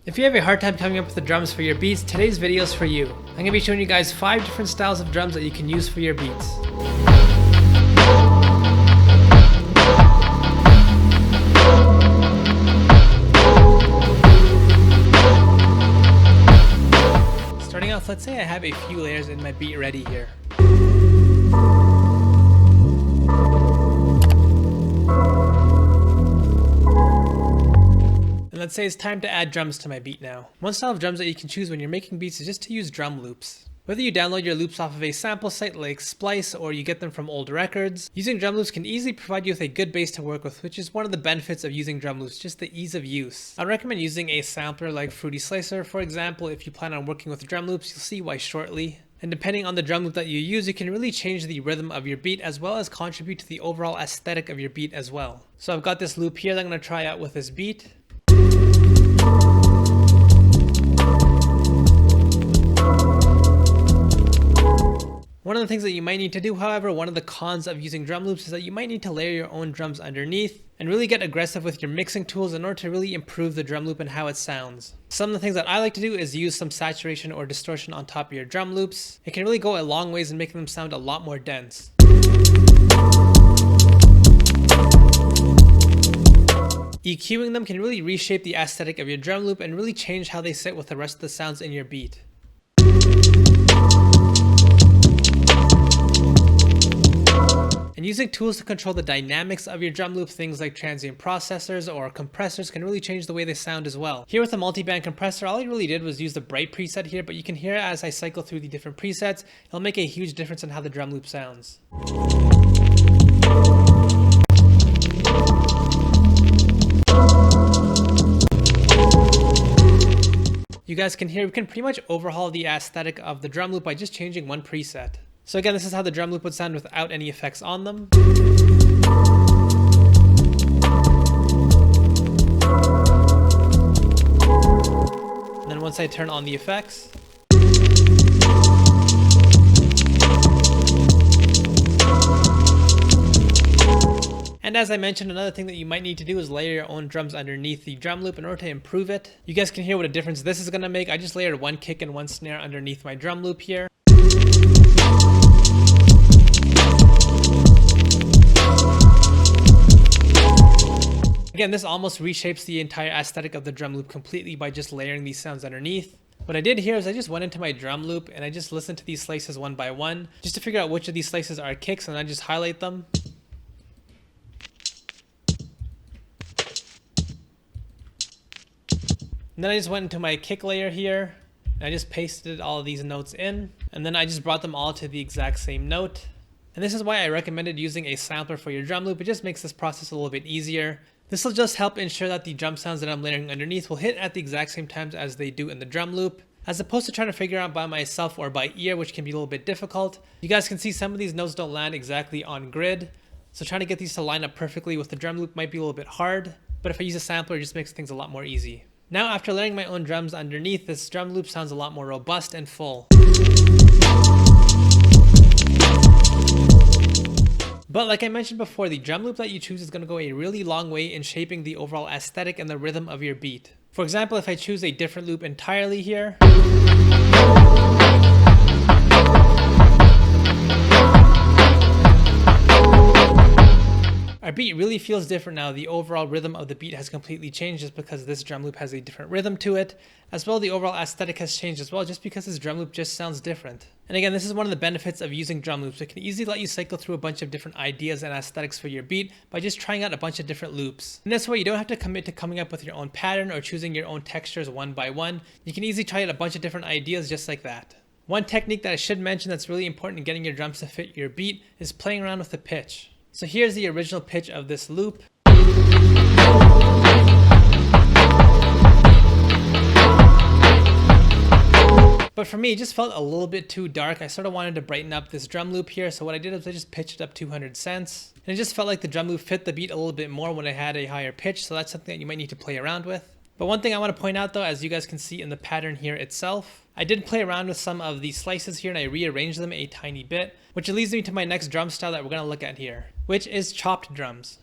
If you have a hard time coming up with the drums for your beats, today's video is for you. I'm going to be showing you guys 5 different styles of drums that you can use for your beats. Starting off, let's say I have a few layers in my beat ready here. Let's say it's time to add drums to my beat now. One style of drums that you can choose when you're making beats is just to use drum loops. Whether you download your loops off of a sample site like Splice or you get them from old records, using drum loops can easily provide you with a good bass to work with, which is one of the benefits of using drum loops, just the ease of use. I'd recommend using a sampler like Fruity Slicer, for example. If you plan on working with drum loops, you'll see why shortly. And depending on the drum loop that you use, you can really change the rhythm of your beat as well as contribute to the overall aesthetic of your beat as well. So I've got this loop here that I'm going to try out with this beat. One of the things that you might need to do, however, one of the cons of using drum loops is that you might need to layer your own drums underneath and really get aggressive with your mixing tools in order to really improve the drum loop and how it sounds. Some of the things that I like to do is use some saturation or distortion on top of your drum loops. It can really go a long ways in making them sound a lot more dense. EQing them can really reshape the aesthetic of your drum loop and really change how they sit with the rest of the sounds in your beat. And using tools to control the dynamics of your drum loop, things like transient processors or compressors, can really change the way they sound as well. Here with a multi-band compressor, all I really did was use the bright preset here, but you can hear as I cycle through the different presets, it'll make a huge difference in how the drum loop sounds. You guys can hear we can pretty much overhaul the aesthetic of the drum loop by just changing one preset. So again, this is how the drum loop would sound without any effects on them. And then once I turn on the effects, and as I mentioned, another thing that you might need to do is layer your own drums underneath the drum loop in order to improve it. You guys can hear what a difference this is going to make. I just layered one kick and one snare underneath my drum loop here. Again, this almost reshapes the entire aesthetic of the drum loop completely by just layering these sounds underneath. What I did here is I just went into my drum loop and I just listened to these slices one by one, just to figure out which of these slices are kicks, and I just highlight them. And then I just went into my kick layer here, and I just pasted all of these notes in, and then I just brought them all to the exact same note. And this is why I recommended using a sampler for your drum loop. It just makes this process a little bit easier. This will just help ensure that the drum sounds that I'm layering underneath will hit at the exact same times as they do in the drum loop, as opposed to trying to figure out by myself or by ear, which can be a little bit difficult. You guys can see some of these notes don't land exactly on grid, so trying to get these to line up perfectly with the drum loop might be a little bit hard, but if I use a sampler, it just makes things a lot more easy. Now, after layering my own drums underneath, this drum loop sounds a lot more robust and full. But like I mentioned before, the drum loop that you choose is going to go a really long way in shaping the overall aesthetic and the rhythm of your beat. For example, if I choose a different loop entirely here, our beat really feels different now. The overall rhythm of the beat has completely changed just because this drum loop has a different rhythm to it. As well, the overall aesthetic has changed as well just because this drum loop just sounds different. And again, this is one of the benefits of using drum loops. It can easily let you cycle through a bunch of different ideas and aesthetics for your beat by just trying out a bunch of different loops. And this way, you don't have to commit to coming up with your own pattern or choosing your own textures one by one. You can easily try out a bunch of different ideas just like that. One technique that I should mention that's really important in getting your drums to fit your beat is playing around with the pitch. So here's the original pitch of this loop. But for me, it just felt a little bit too dark. I sort of wanted to brighten up this drum loop here. So what I did was I just pitched it up 200 cents. And it just felt like the drum loop fit the beat a little bit more when I had a higher pitch. So that's something that you might need to play around with. But one thing I want to point out though, as you guys can see in the pattern here itself, I did play around with some of these slices here and I rearranged them a tiny bit, which leads me to my next drum style that we're going to look at here, which is chopped drums.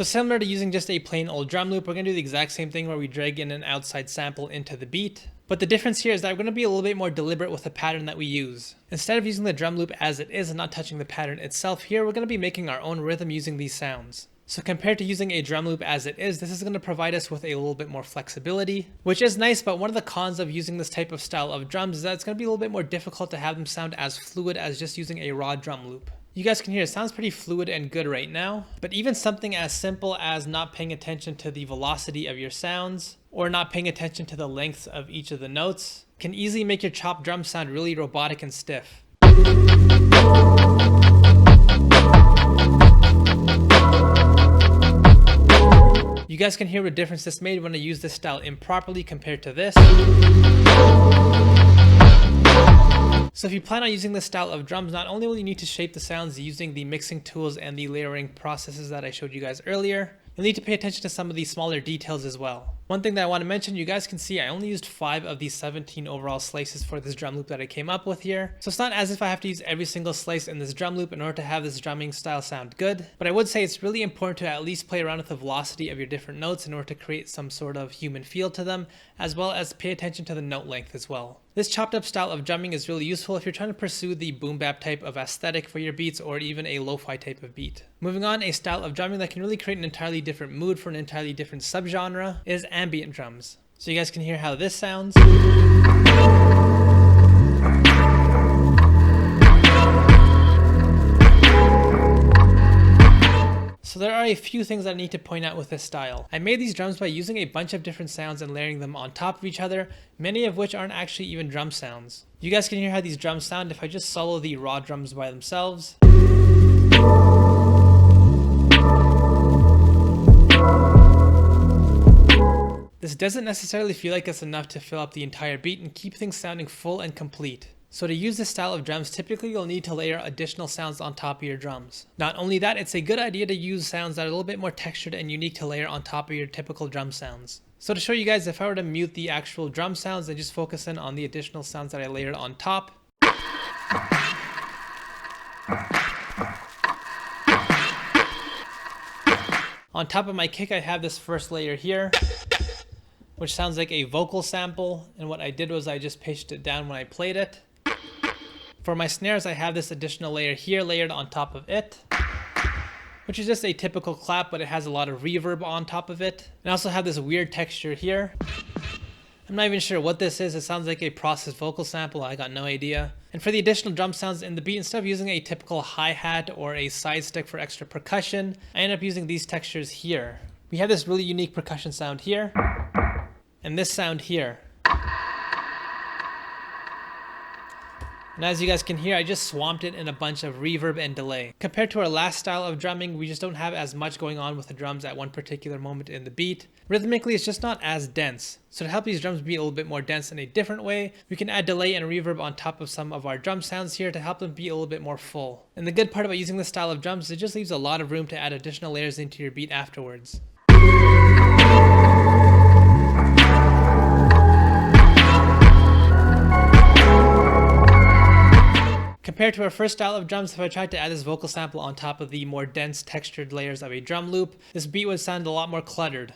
So similar to using just a plain old drum loop, we're going to do the exact same thing where we drag in an outside sample into the beat. But the difference here is that we're going to be a little bit more deliberate with the pattern that we use. Instead of using the drum loop as it is and not touching the pattern itself, here we're going to be making our own rhythm using these sounds. So compared to using a drum loop as it is, this is going to provide us with a little bit more flexibility, which is nice, but one of the cons of using this type of style of drums is that it's going to be a little bit more difficult to have them sound as fluid as just using a raw drum loop. You guys can hear it sounds pretty fluid and good right now, but even something as simple as not paying attention to the velocity of your sounds or not paying attention to the lengths of each of the notes can easily make your chopped drum sound really robotic and stiff. You guys can hear the difference this made when I use this style improperly compared to this. So if you plan on using this style of drums, not only will you need to shape the sounds using the mixing tools and the layering processes that I showed you guys earlier, you'll need to pay attention to some of these smaller details as well. One thing that I want to mention, you guys can see I only used 5 of these 17 overall slices for this drum loop that I came up with here. So it's not as if I have to use every single slice in this drum loop in order to have this drumming style sound good. But I would say it's really important to at least play around with the velocity of your different notes in order to create some sort of human feel to them, as well as pay attention to the note length as well. This chopped up style of drumming is really useful if you're trying to pursue the boom bap type of aesthetic for your beats or even a lo-fi type of beat. Moving on, a style of drumming that can really create an entirely different mood for an entirely different subgenre is ambient drums. So you guys can hear how this sounds. So there are a few things I need to point out with this style. I made these drums by using a bunch of different sounds and layering them on top of each other, many of which aren't actually even drum sounds. You guys can hear how these drums sound if I just solo the raw drums by themselves. This doesn't necessarily feel like it's enough to fill up the entire beat and keep things sounding full and complete. So to use this style of drums, typically you'll need to layer additional sounds on top of your drums. Not only that, it's a good idea to use sounds that are a little bit more textured and unique to layer on top of your typical drum sounds. So to show you guys, if I were to mute the actual drum sounds and just focus in on the additional sounds that I layered on top. On top of my kick, I have this first layer here, which sounds like a vocal sample, and what I did was I just pitched it down when I played it. For my snares, I have this additional layer here layered on top of it, which is just a typical clap, but it has a lot of reverb on top of it. And I also have this weird texture here. I'm not even sure what this is. It sounds like a processed vocal sample. I got no idea. And for the additional drum sounds in the beat, instead of using a typical hi-hat or a side stick for extra percussion, I end up using these textures here. We have this really unique percussion sound here, and this sound here. And as you guys can hear, I just swamped it in a bunch of reverb and delay. Compared to our last style of drumming, we just don't have as much going on with the drums at one particular moment in the beat. Rhythmically, it's just not as dense. So to help these drums be a little bit more dense in a different way, we can add delay and reverb on top of some of our drum sounds here to help them be a little bit more full. And the good part about using this style of drums is it just leaves a lot of room to add additional layers into your beat afterwards. Compared to our first style of drums, if I tried to add this vocal sample on top of the more dense textured layers of a drum loop, this beat would sound a lot more cluttered.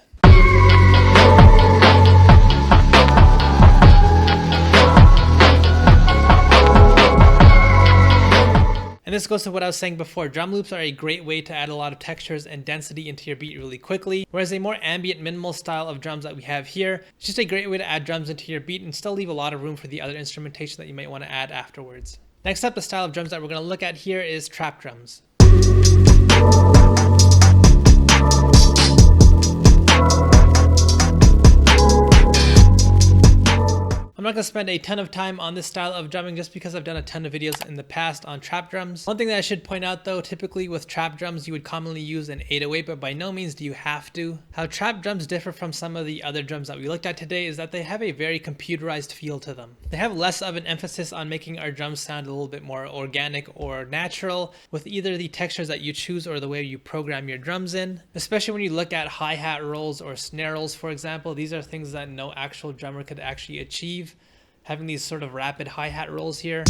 And this goes to what I was saying before, drum loops are a great way to add a lot of textures and density into your beat really quickly, whereas a more ambient minimal style of drums that we have here, it's just a great way to add drums into your beat and still leave a lot of room for the other instrumentation that you might want to add afterwards. Next up, the style of drums that we're going to look at here is trap drums. I'm not going to spend a ton of time on this style of drumming just because I've done a ton of videos in the past on trap drums. One thing that I should point out though, typically with trap drums you would commonly use an 808, but by no means do you have to. How trap drums differ from some of the other drums that we looked at today is that they have a very computerized feel to them. They have less of an emphasis on making our drums sound a little bit more organic or natural with either the textures that you choose or the way you program your drums in. Especially when you look at hi-hat rolls or snare rolls, for example, these are things that no actual drummer could actually achieve, having these sort of rapid hi-hat rolls here.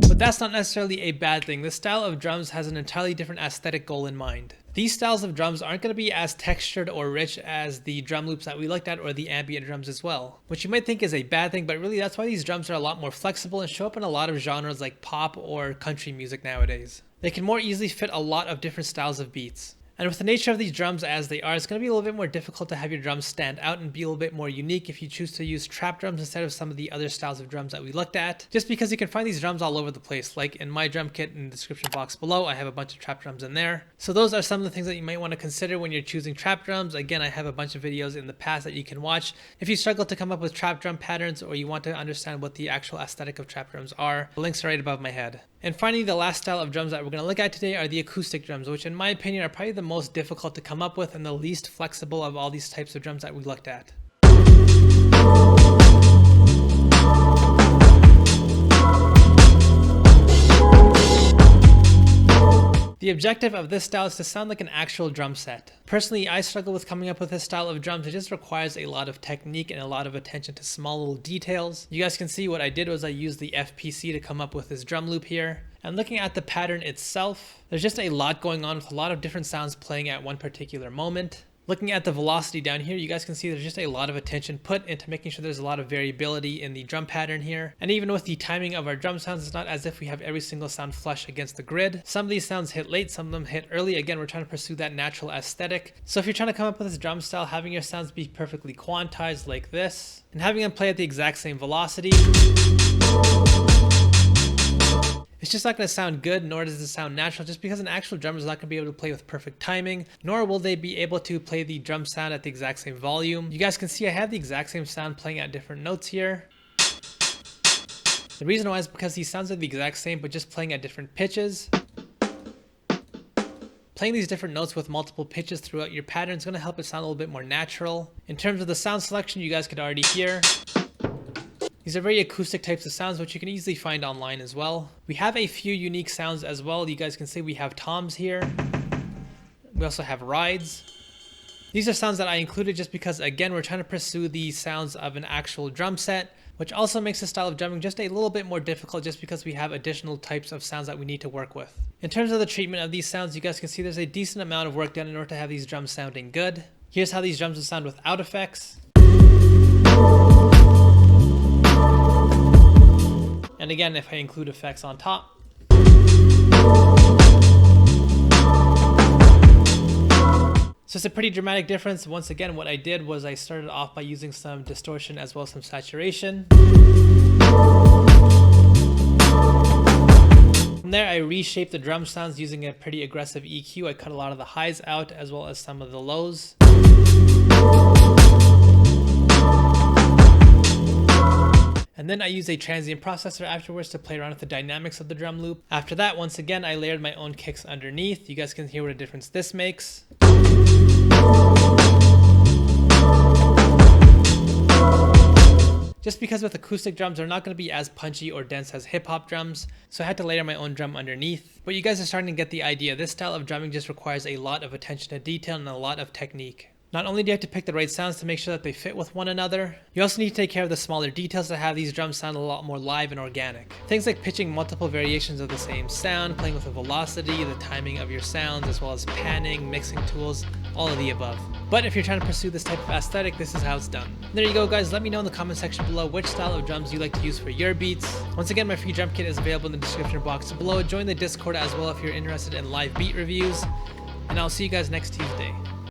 But that's not necessarily a bad thing. This style of drums has an entirely different aesthetic goal in mind. These styles of drums aren't going to be as textured or rich as the drum loops that we looked at or the ambient drums as well, which you might think is a bad thing, but really that's why these drums are a lot more flexible and show up in a lot of genres like pop or country music nowadays. They can more easily fit a lot of different styles of beats. And with the nature of these drums as they are, it's going to be a little bit more difficult to have your drums stand out and be a little bit more unique if you choose to use trap drums instead of some of the other styles of drums that we looked at, just because you can find these drums all over the place. Like in my drum kit in the description box below, I have a bunch of trap drums in there. So those are some of the things that you might want to consider when you're choosing trap drums. Again, I have a bunch of videos in the past that you can watch if you struggle to come up with trap drum patterns or you want to understand what the actual aesthetic of trap drums are. The links are right above my head. And finally, the last style of drums that we're going to look at today are the acoustic drums, which in my opinion are probably the most difficult to come up with and the least flexible of all these types of drums that we looked at. The objective of this style is to sound like an actual drum set. Personally, I struggle with coming up with this style of drums. It just requires a lot of technique and a lot of attention to small little details. You guys can see what I did was I used the FPC to come up with this drum loop here. And looking at the pattern itself, there's just a lot going on with a lot of different sounds playing at one particular moment. Looking at the velocity down here, you guys can see there's just a lot of attention put into making sure there's a lot of variability in the drum pattern here. And even with the timing of our drum sounds, it's not as if we have every single sound flush against the grid. Some of these sounds hit late, some of them hit early. Again, we're trying to pursue that natural aesthetic. So if you're trying to come up with this drum style, having your sounds be perfectly quantized like this, and having them play at the exact same velocity, it's just not going to sound good, nor does it sound natural, just because an actual drummer is not going to be able to play with perfect timing, nor will they be able to play the drum sound at the exact same volume. You guys can see I have the exact same sound playing at different notes here. The reason why is because these sounds are the exact same, but just playing at different pitches. Playing these different notes with multiple pitches throughout your pattern is going to help it sound a little bit more natural. In terms of the sound selection, you guys could already hear these are very acoustic types of sounds, which you can easily find online as well. We have a few unique sounds as well. You guys can see we have toms here. We also have rides. These are sounds that I included just because, again, we're trying to pursue the sounds of an actual drum set, which also makes the style of drumming just a little bit more difficult just because we have additional types of sounds that we need to work with. In terms of the treatment of these sounds, you guys can see there's a decent amount of work done in order to have these drums sounding good. Here's how these drums will sound without effects. And again, if I include effects on top. So it's a pretty dramatic difference. Once again, what I did was I started off by using some distortion as well as some saturation. From there, I reshaped the drum sounds using a pretty aggressive EQ. I cut a lot of the highs out as well as some of the lows. And then I use a transient processor afterwards to play around with the dynamics of the drum loop. After that, once again, I layered my own kicks underneath. You guys can hear what a difference this makes. Just because with acoustic drums, they're not going to be as punchy or dense as hip-hop drums, so I had to layer my own drum underneath. But you guys are starting to get the idea. This style of drumming just requires a lot of attention to detail and a lot of technique. Not only do you have to pick the right sounds to make sure that they fit with one another, you also need to take care of the smaller details to have these drums sound a lot more live and organic. Things like pitching multiple variations of the same sound, playing with the velocity, the timing of your sounds, as well as panning, mixing tools, all of the above. But if you're trying to pursue this type of aesthetic, this is how it's done. There you go, guys. Let me know in the comment section below which style of drums you like to use for your beats. Once again, my free drum kit is available in the description box below. Join the Discord as well if you're interested in live beat reviews. And I'll see you guys next Tuesday.